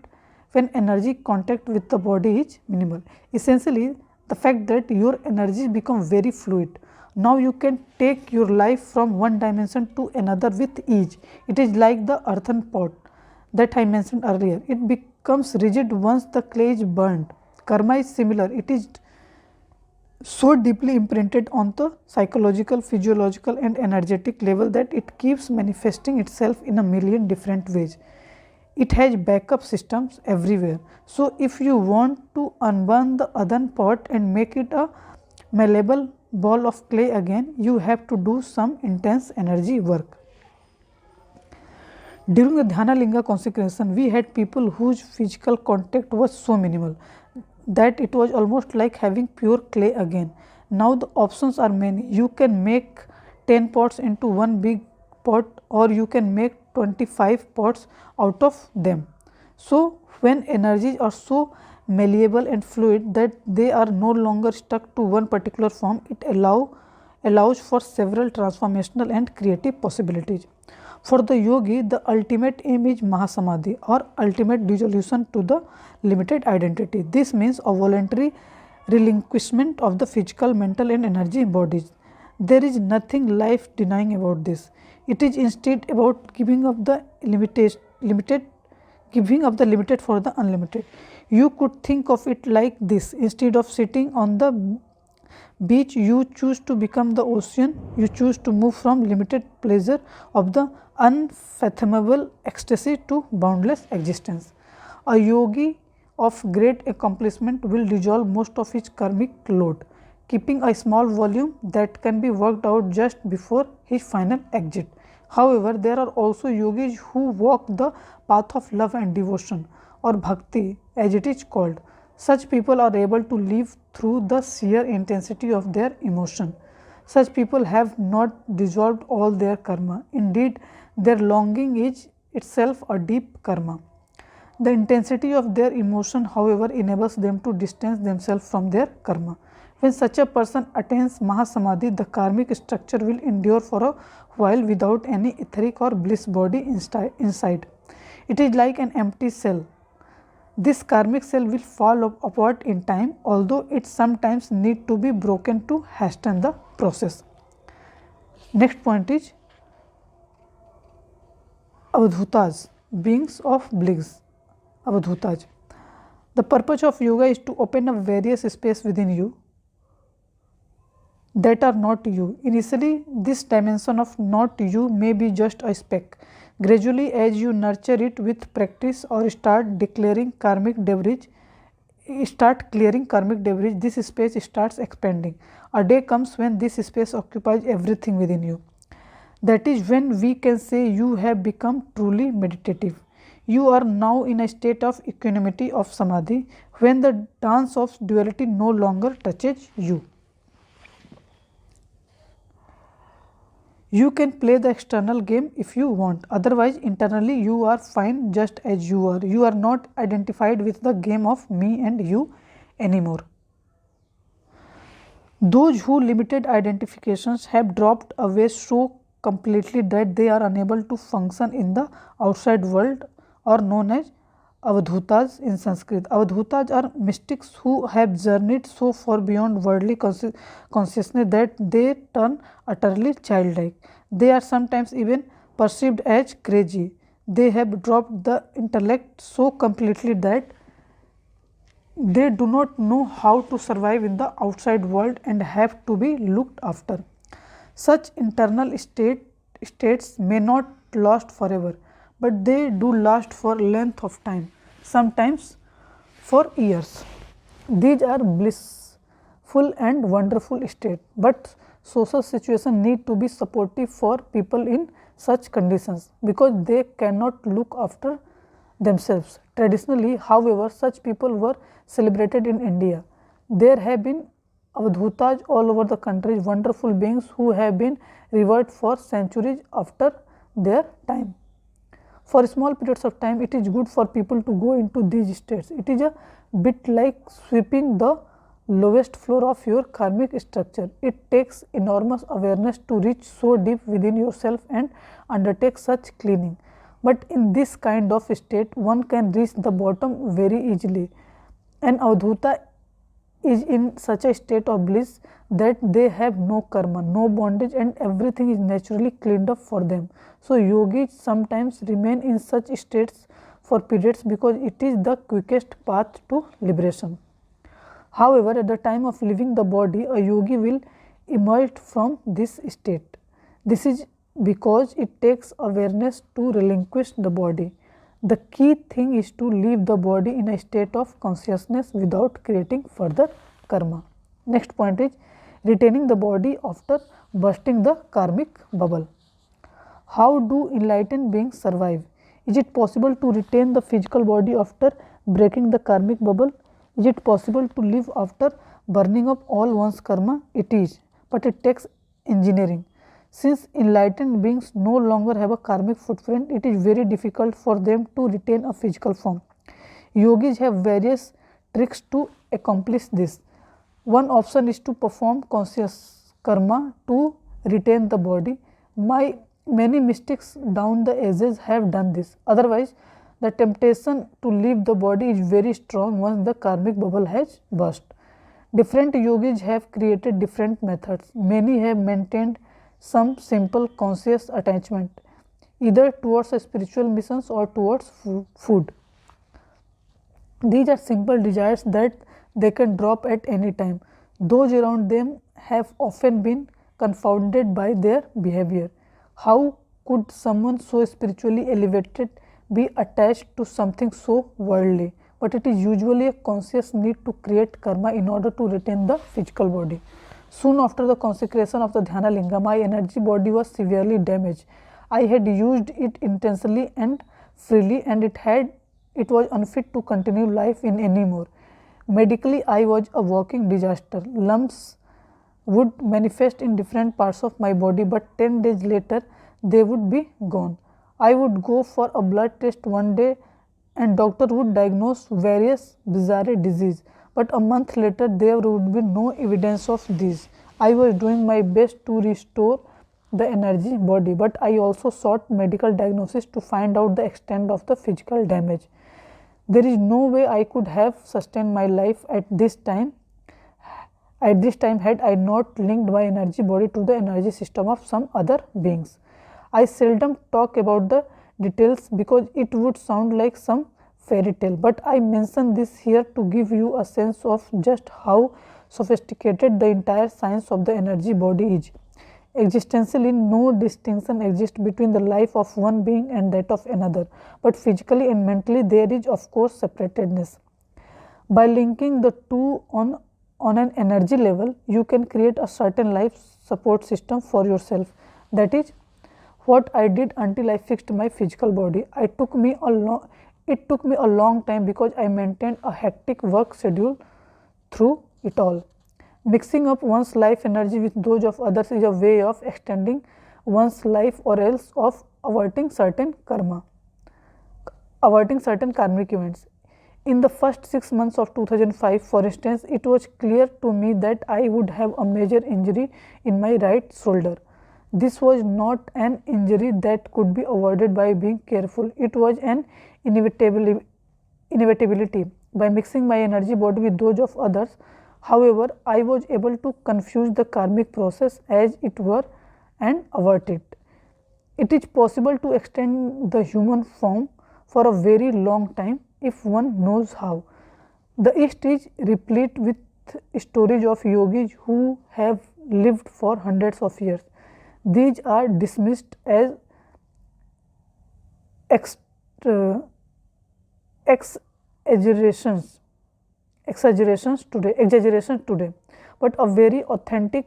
when energy contact with the body is minimal? Essentially, the fact that your energies become very fluid. Now you can take your life from one dimension to another with ease. It is like the earthen pot that I mentioned earlier. It becomes rigid once the clay is burned. Karma is similar. It is so deeply imprinted on the psychological, physiological and energetic level that it keeps manifesting itself in a million different ways. It has backup systems everywhere. So if you want to unburn the earthen pot and make it a malleable ball of clay again, you have to do some intense energy work. During the Dhyana Linga consecration, we had people whose physical contact was so minimal that it was almost like having pure clay again. Now the options are many. You can make 10 pots into one big pot, or you can make 25 pots out of them. So when energies are so malleable and fluid that they are no longer stuck to one particular form, it allows for several transformational and creative possibilities. For the yogi, the ultimate aim is Mahasamadhi, or ultimate dissolution to the limited identity. This means a voluntary relinquishment of the physical, mental and energy bodies. There is nothing life denying about this. It is instead about giving up the limited for the unlimited. You could think of it like this: instead of sitting on the Beach, you choose to become the ocean, you choose to move from limited pleasure of the unfathomable ecstasy to boundless existence. A yogi of great accomplishment will dissolve most of his karmic load, keeping a small volume that can be worked out just before his final exit. However, there are also yogis who walk the path of love and devotion, or bhakti as it is called. Such people are able to live through the sheer intensity of their emotion. Such people have not dissolved all their karma. Indeed, their longing is itself a deep karma. The intensity of their emotion, however, enables them to distance themselves from their karma. When such a person attains Mahasamadhi, the karmic structure will endure for a while without any etheric or bliss body inside. It is like an empty cell. This karmic cell will fall apart in time, although it sometimes need to be broken to hasten the process. Next point is Avadhutas, beings of bliss. Avadhutas. The purpose of yoga is to open up various space within you that are not you. Initially, this dimension of not you may be just a speck. Gradually, as you nurture it with practice or start clearing karmic debris, this space starts expanding. A day comes when this space occupies everything within you. That is when we can say you have become truly meditative. You are now in a state of equanimity of samadhi, when the dance of duality no longer touches you. You can play the external game if you want, otherwise internally you are fine just as you are. You are not identified with the game of me and you anymore. Those who limited identifications have dropped away so completely that they are unable to function in the outside world, are known as Avadhutas in Sanskrit. Avadhutas are mystics who have journeyed so far beyond worldly consciousness that they turn utterly childlike. They are sometimes even perceived as crazy. They have dropped the intellect so completely that they do not know how to survive in the outside world and have to be looked after. Such internal states may not last forever, but they do last for length of time, sometimes for years. These are blissful and wonderful states, but social situations need to be supportive for people in such conditions, because they cannot look after themselves. Traditionally, however, such people were celebrated in India. There have been Avadhutas all over the country, wonderful beings who have been revered for centuries after their time. For small periods of time, it is good for people to go into these states. It is a bit like sweeping the lowest floor of your karmic structure. It takes enormous awareness to reach so deep within yourself and undertake such cleaning. But in this kind of state, one can reach the bottom very easily. An Avadhuta is in such a state of bliss that they have no karma, no bondage, and everything is naturally cleaned up for them. So, yogis sometimes remain in such states for periods because it is the quickest path to liberation. However, at the time of leaving the body, a yogi will emerge from this state. This is because it takes awareness to relinquish the body. The key thing is to leave the body in a state of consciousness without creating further karma. Next point is retaining the body after bursting the karmic bubble. How do enlightened beings survive? Is it possible to retain the physical body after breaking the karmic bubble? Is it possible to live after burning up all one's karma? It is, but it takes engineering. Since enlightened beings no longer have a karmic footprint, it is very difficult for them to retain a physical form. Yogis have various tricks to accomplish this. One option is to perform conscious karma to retain the body. Many mystics down the ages have done this. Otherwise, the temptation to leave the body is very strong once the karmic bubble has burst. Different yogis have created different methods. Many have maintained some simple conscious attachment, either towards spiritual missions or towards food. These are simple desires that they can drop at any time. Those around them have often been confounded by their behavior. How could someone so spiritually elevated be attached to something so worldly? But it is usually a conscious need to create karma in order to retain the physical body. Soon after the consecration of the Dhyana Linga, my energy body was severely damaged. I had used it intensely and freely, and it was unfit to continue life in anymore. Medically, I was a walking disaster. Lumps would manifest in different parts of my body, but 10 days later they would be gone. I would go for a blood test one day and doctor would diagnose various bizarre disease, but a month later there would be no evidence of these. I was doing my best to restore the energy body, but I also sought medical diagnosis to find out the extent of the physical damage. There is no way I could have sustained my life at this time had I not linked my energy body to the energy system of some other beings. I seldom talk about the details because it would sound like some fairy tale, but I mention this here to give you a sense of just how sophisticated the entire science of the energy body is. Existentially, no distinction exists between the life of one being and that of another, but physically and mentally there is of course separatedness. By linking the two on an energy level, you can create a certain life support system for yourself. That is what I did until I fixed my physical body. It took me a long time because I maintained a hectic work schedule through it all. Mixing up one's life energy with those of others is a way of extending one's life or else of averting certain karmic events. In the first 6 months of 2005, for instance, it was clear to me that I would have a major injury in my right shoulder. This was not an injury that could be avoided by being careful. It was an inevitability. By mixing my energy body with those of others, however, I was able to confuse the karmic process as it were and avert it. It is possible to extend the human form for a very long time if one knows how. The East is replete with stories of yogis who have lived for hundreds of years. These are dismissed as exaggerations today, but a very authentic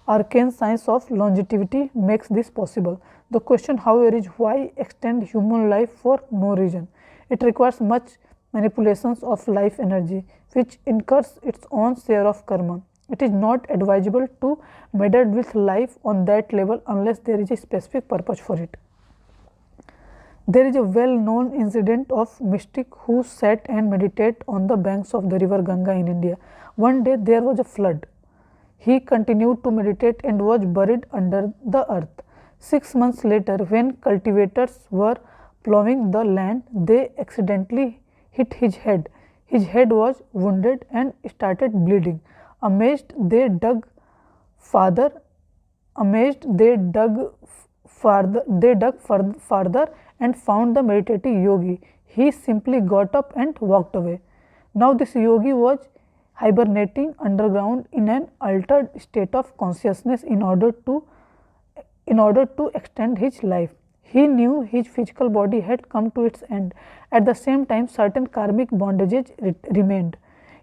arcane science of longevity makes this possible. The question, however, is why extend human life for no reason? It requires much manipulations of life energy, which incurs its own share of karma. It is not advisable to meddle with life on that level unless there is a specific purpose for it. There is a well-known incident of mystic who sat and meditated on the banks of the river Ganga in India. One day there was a flood. He continued to meditate and was buried under the earth. 6 months later, when cultivators were plowing the land, they accidentally hit his head. His head was wounded and started bleeding. Amazed, they dug farther and found the meditative yogi. He simply got up and walked away. Now this yogi was hibernating underground in an altered state of consciousness in order to extend his life. He knew his physical body had come to its end. At the same time, certain karmic bondages remained.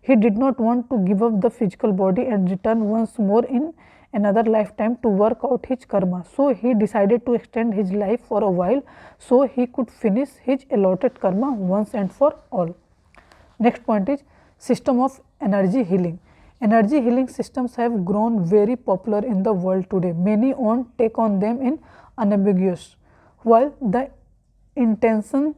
He did not want to give up the physical body and return once more in another lifetime to work out his karma. So he decided to extend his life for a while so he could finish his allotted karma once and for all. Next point is system of energy healing. Energy healing systems have grown very popular in the world today. Many take on them in unambiguous, while the intention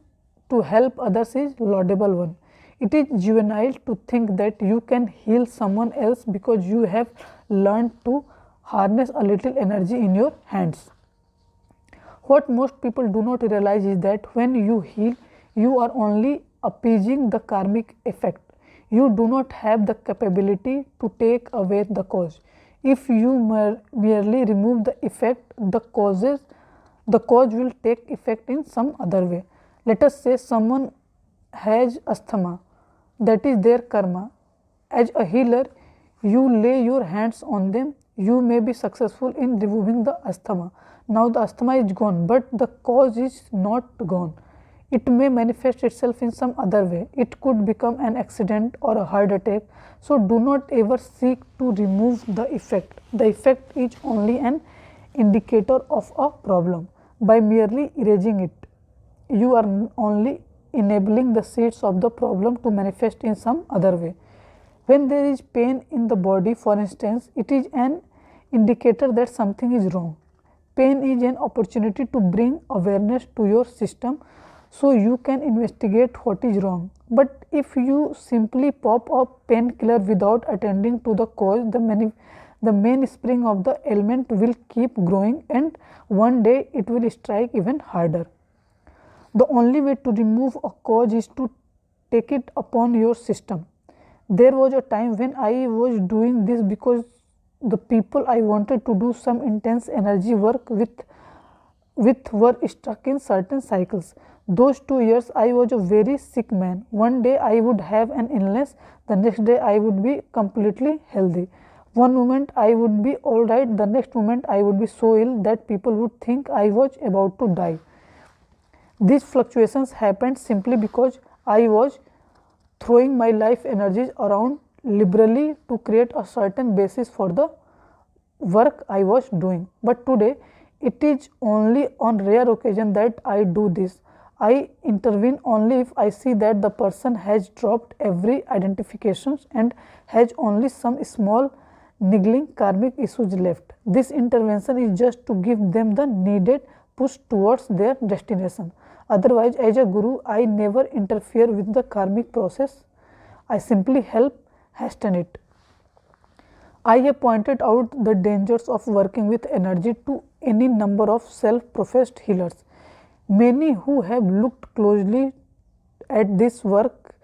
to help others is laudable one. It is juvenile to think that you can heal someone else because you have learned to harness a little energy in your hands. What most people do not realize is that when you heal, you are only appeasing the karmic effect. You do not have the capability to take away the cause. If you merely remove the effect, the cause will take effect in some other way. Let us say someone has asthma, that is their karma. As a healer, You lay your hands on them, you may be successful in removing the asthma. Now the asthma is gone, but the cause is not gone. It may manifest itself in some other way. It could become an accident or a heart attack. So do not ever seek to remove the effect. The effect is only an indicator of a problem. By merely erasing it, you are only enabling the seeds of the problem to manifest in some other way. When there is pain in the body, for instance, it is an indicator that something is wrong. Pain is an opportunity to bring awareness to your system so you can investigate what is wrong. But if you simply pop a painkiller without attending to the cause, the mainspring of the ailment will keep growing, and one day it will strike even harder. The only way to remove a cause is to take it upon your system. There was a time when I was doing this because the people I wanted to do some intense energy work with were stuck in certain cycles. Those 2 years I was a very sick man. One day I would have an illness, the next day I would be completely healthy. One moment I would be all right, the next moment I would be so ill that people would think I was about to die. These fluctuations happened simply because I was throwing my life energies around liberally to create a certain basis for the work I was doing. But today, it is only on rare occasion that I do this. I intervene only if I see that the person has dropped every identification and has only some small niggling karmic issues left. This intervention is just to give them the needed push towards their destination. Otherwise, as a guru, I never interfere with the karmic process. I simply help hasten it. I have pointed out the dangers of working with energy to any number of self-professed healers. Many who have looked closely at this work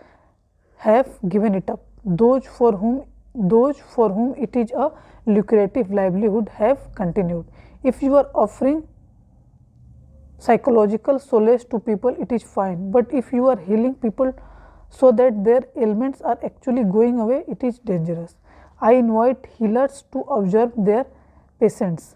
have given it up. Those for whom it is a lucrative livelihood have continued. If you are offering psychological solace to people, it is fine, but if you are healing people so that their ailments are actually going away, it is dangerous. I invite healers to observe their patients.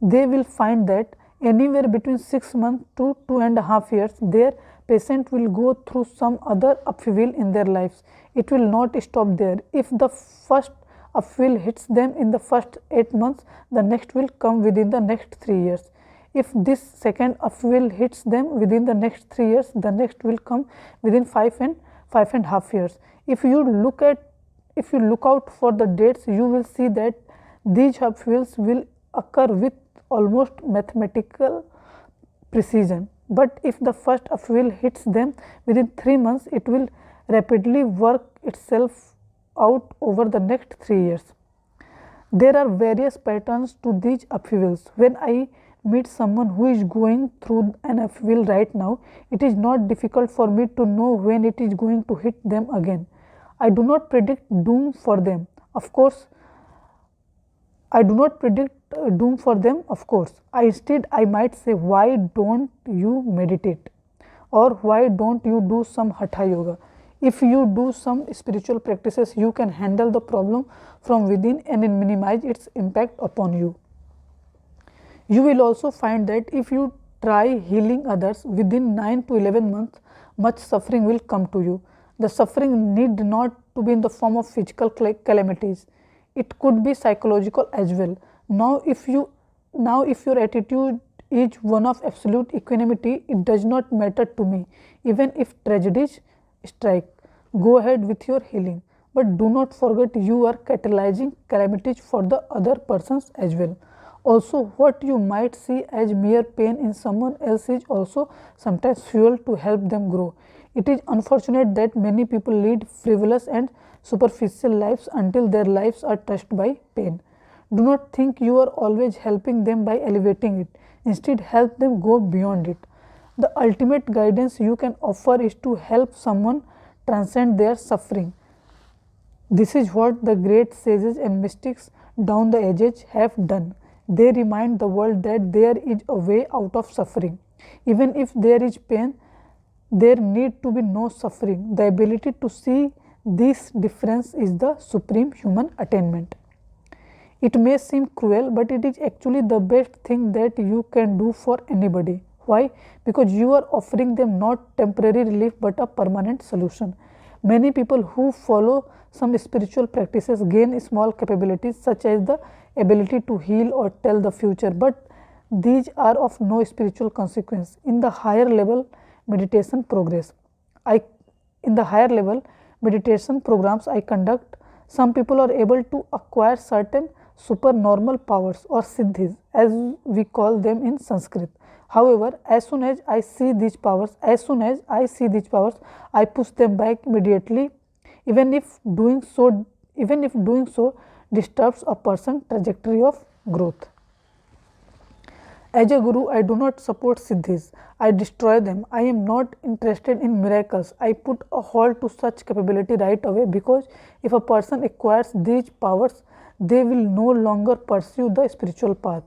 They will find that anywhere between 6 months to 2.5 years, their patient will go through some other upheaval in their lives. It will not stop there. If the first upheaval hits them in the first 8 months, the next will come within the next 3 years. If this second upheaval hits them within the next 3 years, the next will come within 5.5 years. If you look out for the dates, you will see that these upheavals will occur with almost mathematical precision. But if the first upheaval hits them within 3 months, it will rapidly work itself out over the next 3 years. There are various patterns to these upheavals. When I meet someone who is going through an upheaval right now, it is not difficult for me to know when it is going to hit them again. I do not predict doom for them, of course. Instead, I might say, why don't you meditate? Or why don't you do some hatha yoga? If you do some spiritual practices, you can handle the problem from within and minimize its impact upon you. You will also find that if you try healing others within 9 to 11 months, much suffering will come to you. The suffering need not to be in the form of physical calamities. It could be psychological as well. Now if your attitude is one of absolute equanimity, it does not matter to me. Even if tragedies strike, go ahead with your healing. But do not forget you are catalyzing calamities for the other persons as well. Also, what you might see as mere pain in someone else is also sometimes fuel to help them grow. It is unfortunate that many people lead frivolous and superficial lives until their lives are touched by pain. Do not think you are always helping them by elevating it. Instead, help them go beyond it. The ultimate guidance you can offer is to help someone transcend their suffering. This is what the great sages and mystics down the ages have done. They remind the world that there is a way out of suffering. Even if there is pain, there need to be no suffering. The ability to see This difference is the supreme human attainment. It may seem cruel, but it is actually the best thing that you can do for anybody. Why? Because you are offering them not temporary relief but a permanent solution. Many people who follow some spiritual practices gain small capabilities such as the ability to heal or tell the future, but these are of no spiritual consequence. In the higher level meditation progress, in the higher level meditation programs I conduct, some people are able to acquire certain supernormal powers or siddhis, as we call them in Sanskrit. However, as soon as I see these powers, I push them back immediately, even if doing so disturbs a person's trajectory of growth. As a guru, I do not support siddhis, I destroy them. I am not interested in miracles. I put a halt to such capability right away, because if a person acquires these powers, they will no longer pursue the spiritual path.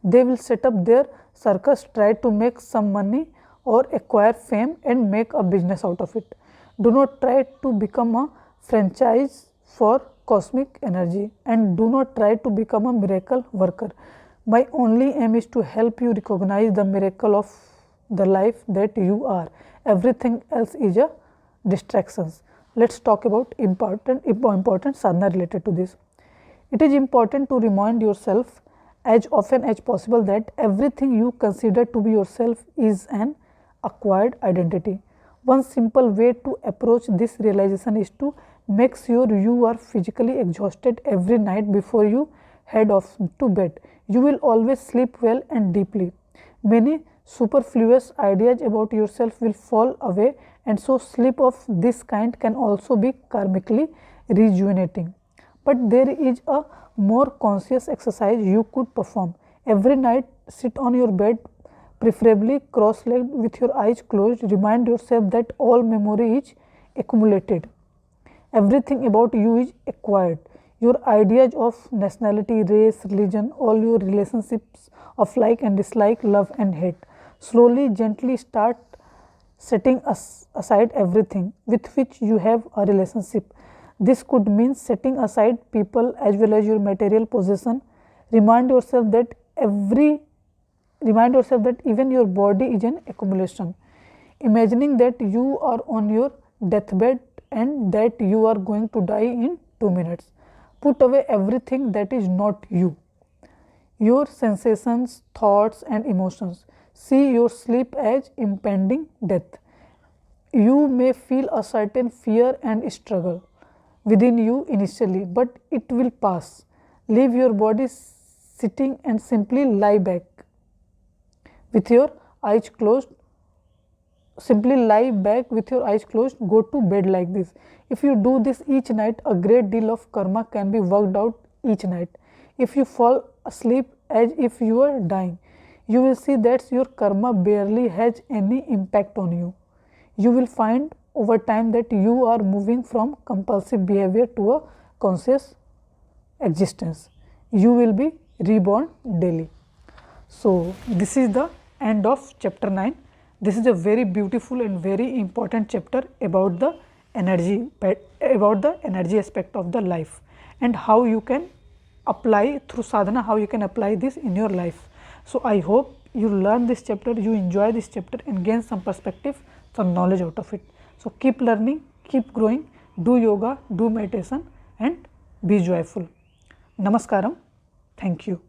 They will set up their circus, try to make some money or acquire fame and make a business out of it. Do not try to become a franchise for cosmic energy, and do not try to become a miracle worker. My only aim is to help you recognize the miracle of the life that you are. Everything else is a distractions. Let's talk about important sadhana related to this. It is important to remind yourself as often as possible that everything you consider to be yourself is an acquired identity. One simple way to approach this realization is to make sure you are physically exhausted every night before you head off to bed. You will always sleep well and deeply. Many superfluous ideas about yourself will fall away, and so sleep of this kind can also be karmically rejuvenating. But there is a more conscious exercise you could perform. Every night, sit on your bed, preferably cross-legged with your eyes closed. Remind yourself that all memory is accumulated. Everything about you is acquired. Your ideas of nationality, race, religion, all your relationships of like and dislike, love and hate. Slowly, gently start setting aside everything with which you have a relationship. This could mean setting aside people as well as your material possession. Remind yourself that even your body is an accumulation. Imagining that you are on your deathbed and that you are going to die in 2 minutes. Put away everything that is not you, your sensations, thoughts and emotions. See your sleep as impending death. You may feel a certain fear and struggle within you initially, but it will pass. Leave your body sitting and simply lie back with your eyes closed. Simply lie back with your eyes closed. Go to bed like this. If you do this each night, a great deal of karma can be worked out each night. If you fall asleep as if you are dying, you will see that your karma barely has any impact on you. You will find over time that you are moving from compulsive behavior to a conscious existence. You will be reborn daily. So, this is the end of chapter 9. This is a very beautiful and very important chapter about the energy aspect of the life, and how you can apply through sadhana, how you can apply this in your life. So, I hope you learn this chapter, you enjoy this chapter and gain some perspective, some knowledge out of it. So, keep learning, keep growing, do yoga, do meditation and be joyful. Namaskaram. Thank you.